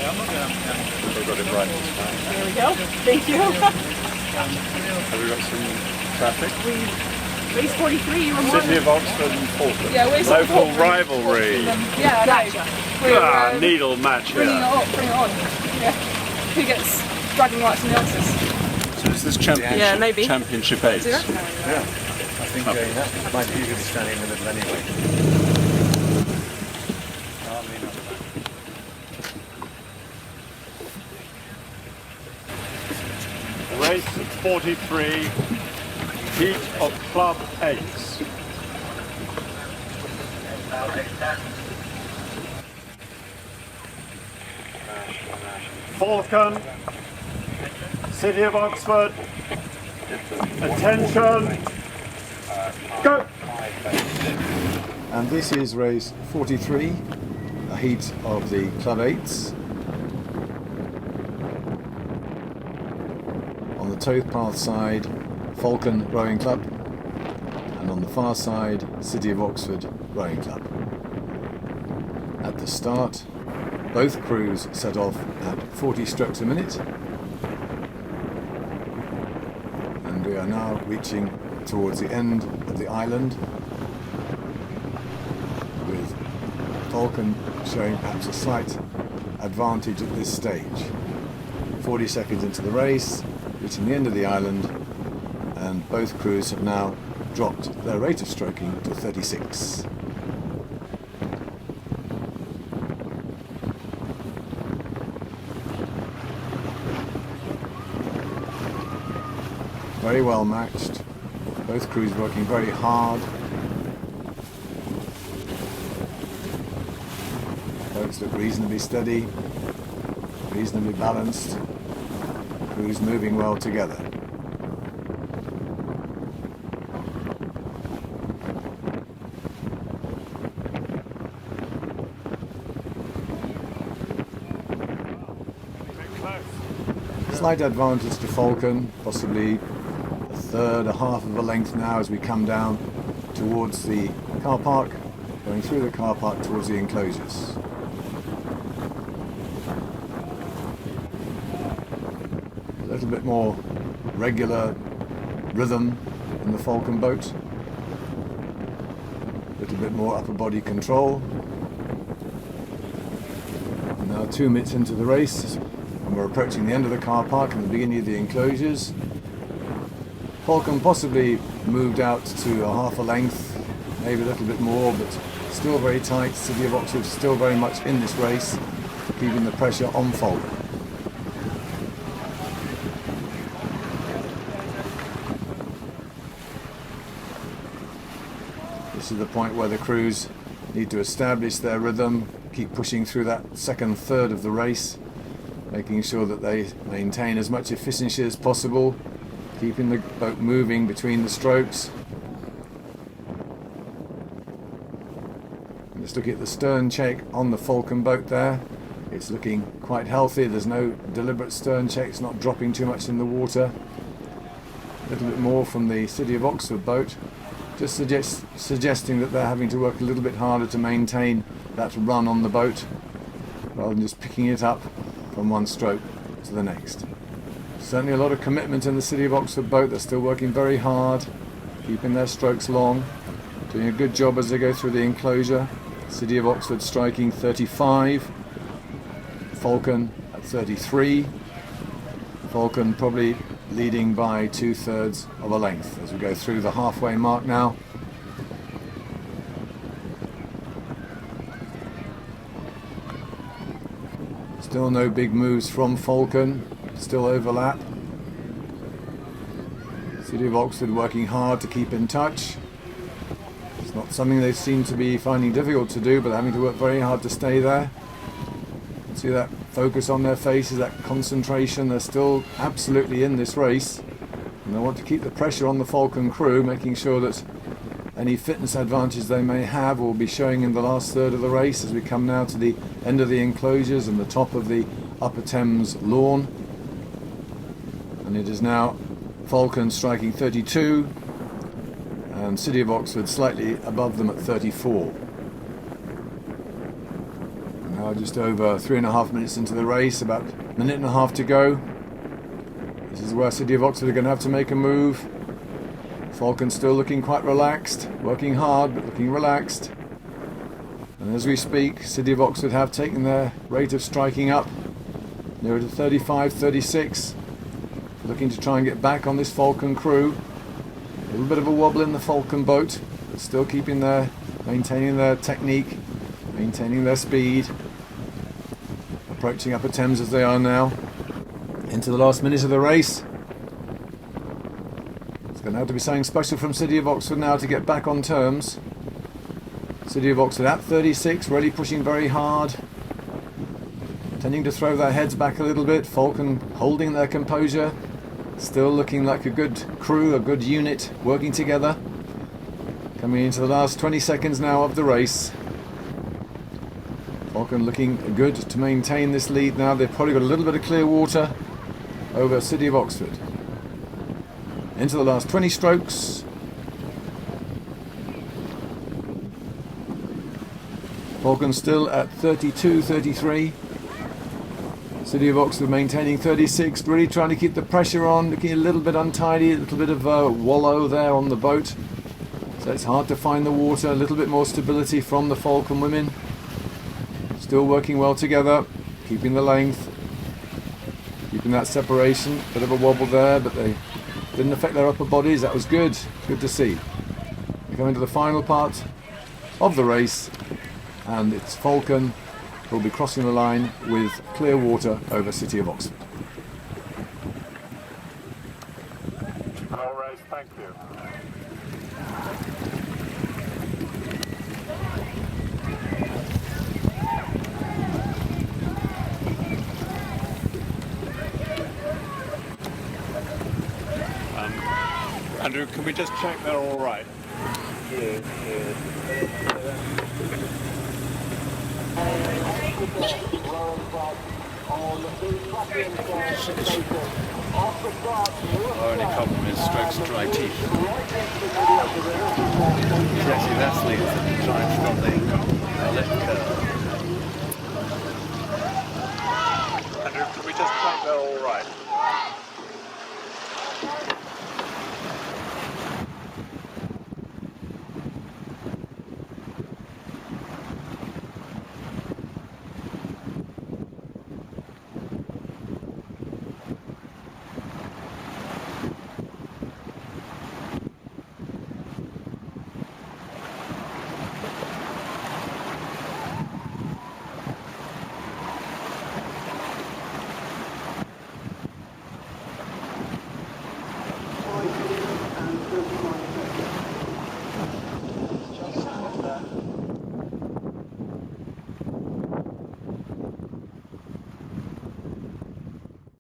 We've got it right this time. There we go. Thank you. Have we got some traffic? Race 43, you were more City of Oxford and Falcon. Yeah, we're local rivalry. Yeah, gotcha. We're Needle match bringing here. it up, bring it on. Yeah. Who gets dragging rights and the answers? So is this championship? Yeah, maybe. Championship 8? Yeah. I think that might usually be standing in the middle anyway. Race 43, heat of Club 8s. Falcon, City of Oxford, attention, go! And this is race 43, a heat of the Club 8s. On the towpath side, Falcon Rowing Club, and on the far side, City of Oxford Rowing Club. At the start, both crews set off at 40 strokes a minute, and we are now reaching towards the end of the island, with Falcon showing perhaps a slight advantage at this stage. 40 seconds into the race, reaching the end of the island, and both crews have now dropped their rate of stroking to 36. Very well matched, both crews working very hard. Boats look reasonably steady, reasonably balanced, crews moving well together. Slight advantage to Falcon, possibly a third, a half of a length now as we come down towards the car park, going through the car park towards the enclosures. A little bit more regular rhythm in the Falcon boat, a little bit more upper body control. And now 2 minutes into the race, and we're approaching the end of the car park and the beginning of the enclosures. Falcon possibly moved out to a half a length, maybe a little bit more, but still very tight. City of Oxford still very much in this race, keeping the pressure on Falcon. This is the point where the crews need to establish their rhythm, keep pushing through that second third of the race, making sure that they maintain as much efficiency as possible, keeping the boat moving between the strokes. And just looking at the stern check on the Falcon boat there, it's looking quite healthy. There's no deliberate stern check, it's not dropping too much in the water. A little bit more from the City of Oxford boat, just suggesting that they're having to work a little bit harder to maintain that run on the boat, rather than just picking it up from one stroke to the next. Certainly a lot of commitment in the City of Oxford boat. They're still working very hard, keeping their strokes long, doing a good job as they go through the enclosure. City of Oxford striking 35, Falcon at 33. Falcon probably leading by 2/3 of a length as we go through the halfway mark now. Still no big moves from Falcon, still overlap. City of Oxford working hard to keep in touch. It's not something they seem to be finding difficult to do, but they're having to work very hard to stay there. See that focus on their faces, that concentration. They're still absolutely in this race, and they want to keep the pressure on the Falcon crew, making sure that any fitness advantage they may have will be showing in the last third of the race as we come now to the end of the enclosures and the top of the Upper Thames lawn. And it is now Falcon striking 32 and City of Oxford slightly above them at 34. And now Now just over 3.5 minutes into the race, about a minute and a half to go. This is where City of Oxford are going to have to make a move. Falcon still looking quite relaxed, working hard but looking relaxed. And as we speak, City of Oxford have taken their rate of striking up nearer to 35, 36. Looking to try and get back on this Falcon crew. A little bit of a wobble in the Falcon boat, but still maintaining their technique, maintaining their speed. Approaching Upper Thames as they are now. Into the last minute of the race. It's going to have to be something special from City of Oxford now to get back on terms. City of Oxford at 36, really pushing very hard. Tending to throw their heads back a little bit. Falcon holding their composure. Still looking like a good crew, a good unit working together. Coming into the last 20 seconds now of the race. Falcon looking good to maintain this lead now. They've probably got a little bit of clear water over City of Oxford. Into the last 20 strokes. Falcon still at 32, 33. City of Oxford maintaining 36, really trying to keep the pressure on, looking a little bit untidy, a little bit of wallow there on the boat. So it's hard to find the water, a little bit more stability from the Falcon women. Still working well together, keeping the length, keeping that separation. Bit of a wobble there, but they didn't affect their upper bodies. That was good, good to see. We come into the final part of the race, and it's Falcon who will be crossing the line with clear water over City of Oxford. All right, thank you. Andrew, can we just check they're all right? Our only problem is Stroke's dry teeth. Actually, that's the giant from the lip curve. Andrew, can we just check they're all right?